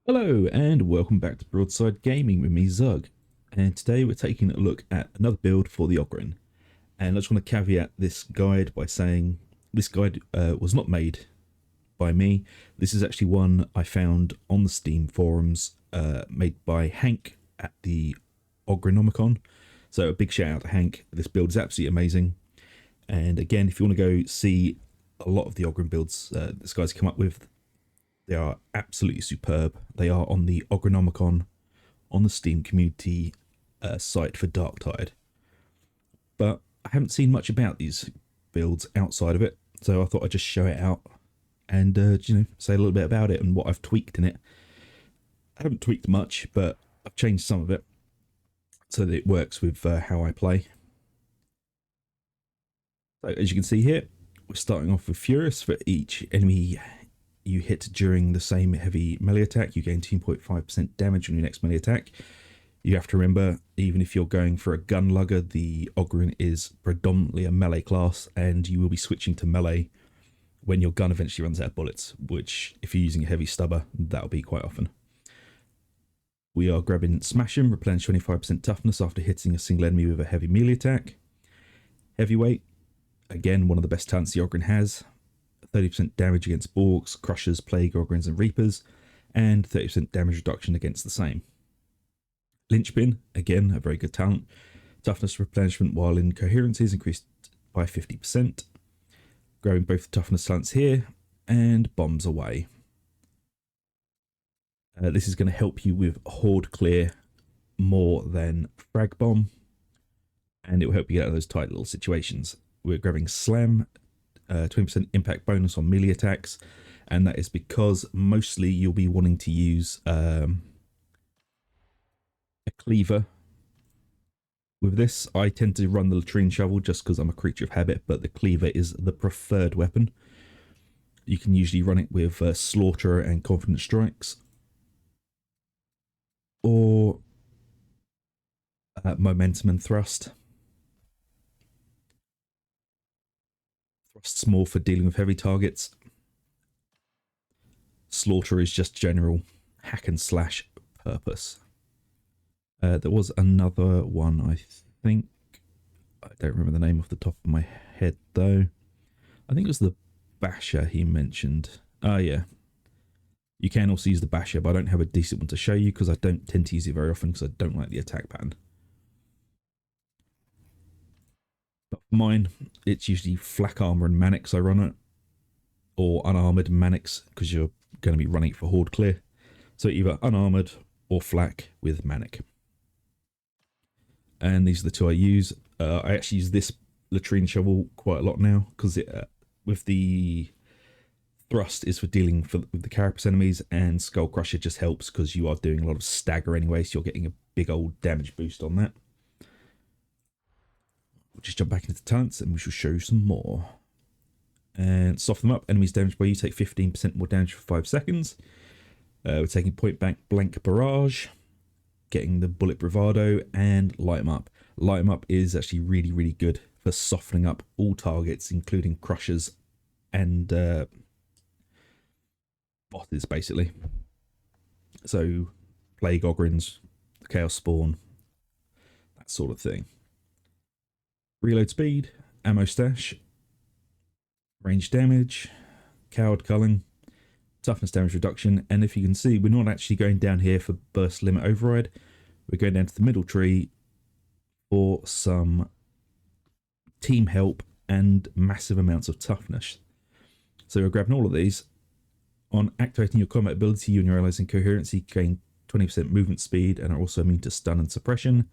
Hello and welcome back to Broadside Gaming with me, Zug. And today we're taking a look at another build for the Ogryn. And I just want to caveat this guide by saying this guide was not made by me. This is actually one I found on the Steam forums, made by Hank at the Ogrynomicon. So a big shout out to Hank. This build is absolutely amazing. And again, if you want to go see a lot of the Ogryn builds this guy's come up with, they are absolutely superb. They are on the Ogrynomicon on the Steam community site for Darktide. But I haven't seen much about these builds outside of it, so I thought I'd just show it out and say a little bit about it and what I've tweaked in it. I haven't tweaked much, but I've changed some of it so that it works with how I play. So as you can see here, we're starting off with Furious. For each enemy you hit during the same heavy melee attack, you gain 2.5% damage on your next melee attack. You have to remember, even if you're going for a gun lugger, the Ogryn is predominantly a melee class, and you will be switching to melee when your gun eventually runs out of bullets, which, if you're using a heavy stubber, that'll be quite often. We are grabbing Smash 'em, replenish 25% toughness after hitting a single enemy with a heavy melee attack. Heavyweight, again, one of the best talents the Ogryn has. 30% damage against Borks, Crushers, Plague, Ogryns and Reapers, and 30% damage reduction against the same. Linchpin, again, a very good talent. Toughness replenishment while in coherency is increased by 50%. Grabbing both the toughness talents here, and Bombs Away. This is going to help you with Horde Clear more than Frag Bomb, and it will help you get out of those tight little situations. We're grabbing Slam, 20% impact bonus on melee attacks, and that is because mostly you'll be wanting to use a cleaver with this. I tend to run the latrine shovel just because I'm a creature of habit, but the cleaver is the preferred weapon. You can usually run it with Slaughterer and Confident Strikes, or Momentum and Thrust. Thrust's more for dealing with heavy targets. Slaughter is just general hack and slash purpose. There was another one, I think. I don't remember the name off the top of my head, though. I think it was the Basher he mentioned. Oh, yeah. You can also use the Basher, but I don't have a decent one to show you because I don't tend to use it very often because I don't like the attack pattern. But for mine, it's usually flak armor and Mannix I run it, or unarmored Mannix because you're going to be running it for Horde Clear. So either unarmored or flak with Manic. And these are the two I use. I actually use this latrine shovel quite a lot now because it, with the thrust is for dealing with the carapace enemies, and Skull Crusher just helps because you are doing a lot of stagger anyway, so you're getting a big old damage boost on that. We'll just jump back into the talents and we shall show you some more. And soften them up. Enemies damaged by you take 15% more damage for 5 seconds. We're taking point blank barrage, getting the bullet bravado, and light 'em up. Light 'em up is actually really, really good for softening up all targets, including crushers and bosses, basically. So Plague Ogryns, Chaos Spawn, that sort of thing. Reload speed, ammo stash, range damage, coward culling, toughness damage reduction, and if you can see, we're not actually going down here for burst limit override. We're going down to the middle tree for some team help and massive amounts of toughness. So we're grabbing all of these. On activating your combat ability, you and your allies in coherency gain 20% movement speed and are also immune to stun and suppression.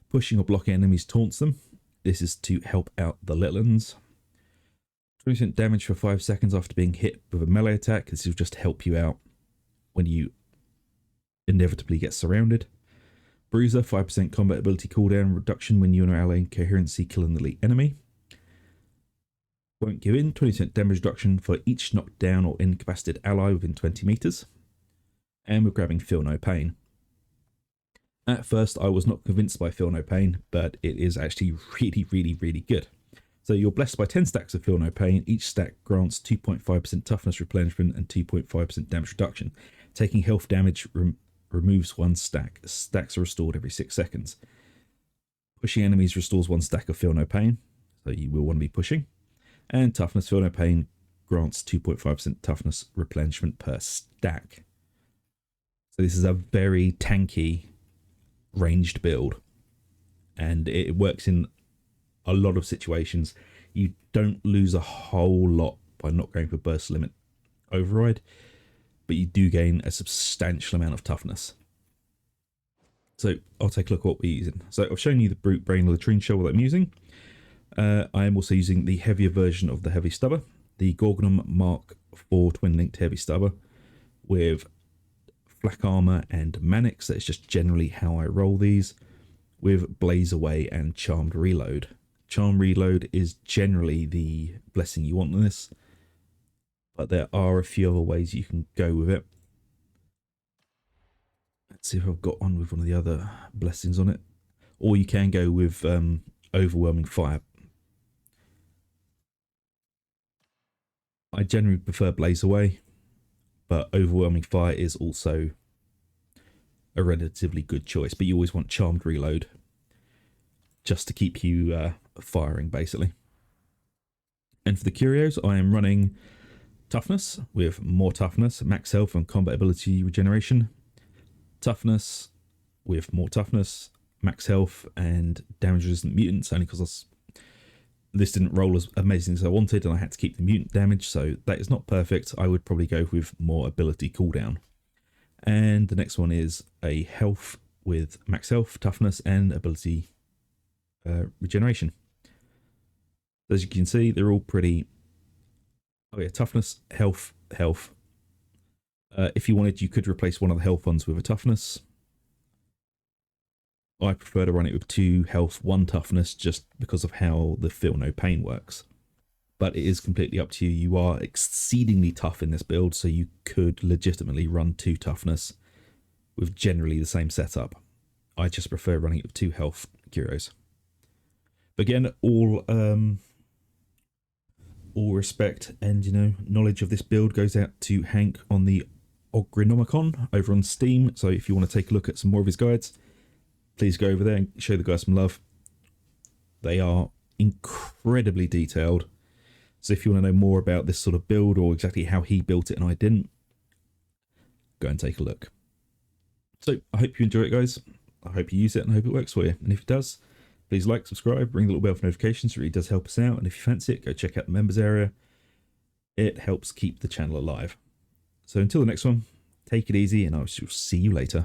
Pushing or blocking enemies taunts them. This is to help out the little uns. 20% damage for 5 seconds after being hit with a melee attack. This will just help you out when you inevitably get surrounded. Bruiser, 5% combat ability cooldown reduction when you and your ally in coherency kill an elite enemy. Won't give in, 20% damage reduction for each knocked down or incapacitated ally within 20 meters. And we're grabbing Feel No Pain. At first, I was not convinced by Feel No Pain, but it is actually really, really, really good. So you're blessed by 10 stacks of Feel No Pain. Each stack grants 2.5% toughness replenishment and 2.5% damage reduction. Taking health damage removes 1 stack. Stacks are restored every 6 seconds. Pushing enemies restores 1 stack of Feel No Pain, so you will want to be pushing. And toughness, Feel No Pain grants 2.5% toughness replenishment per stack. So this is a very tanky ranged build, and it works in a lot of situations. You don't lose a whole lot by not going for burst limit override, but you do gain a substantial amount of toughness. So I'll take a look at what we're using. So I've shown you the Brute Brain Latrine Shell that I'm using. I am also using the heavier version of the Heavy Stubber, the Gorgonum Mark IV Twin Linked Heavy Stubber with Flak Armor and Manix. That's just generally how I roll these, with Blaze Away and Charmed Reload. Charmed Reload is generally the blessing you want in this, but there are a few other ways you can go with it. Let's see if I've got one with one of the other blessings on it. Or you can go with Overwhelming Fire. I generally prefer Blaze Away, but Overwhelming Fire is also a relatively good choice. But you always want Charmed Reload just to keep you firing, basically. And for the curios, I am running Toughness with more Toughness, Max Health and Combat Ability Regeneration. Toughness with more Toughness, Max Health and Damage Resistant Mutants, only because this didn't roll as amazing as I wanted and I had to keep the mutant damage, so that is not perfect. I would probably go with more ability cooldown. And the next one is a Health with Max Health, Toughness and Ability Regeneration. As you can see, they're all pretty... Oh yeah, Toughness, Health, Health. If you wanted, you could replace one of the health ones with a Toughness. I prefer to run it with 2 health, 1 toughness, just because of how the Feel No Pain works. But it is completely up to you. You are exceedingly tough in this build, so you could legitimately run 2 toughness with generally the same setup. I just prefer running it with 2 health Curos. But again, all respect and knowledge of this build goes out to Hank on the Ogrynomicon over on Steam. So if you want to take a look at some more of his guides, please go over there and show the guys some love. They are incredibly detailed. So if you want to know more about this sort of build or exactly how he built it and I didn't, go and take a look. So I hope you enjoy it, guys. I hope you use it and I hope it works for you. And if it does, please like, subscribe, ring the little bell for notifications. It really does help us out. And if you fancy it, go check out the members area. It helps keep the channel alive. So until the next one, take it easy and I shall see you later.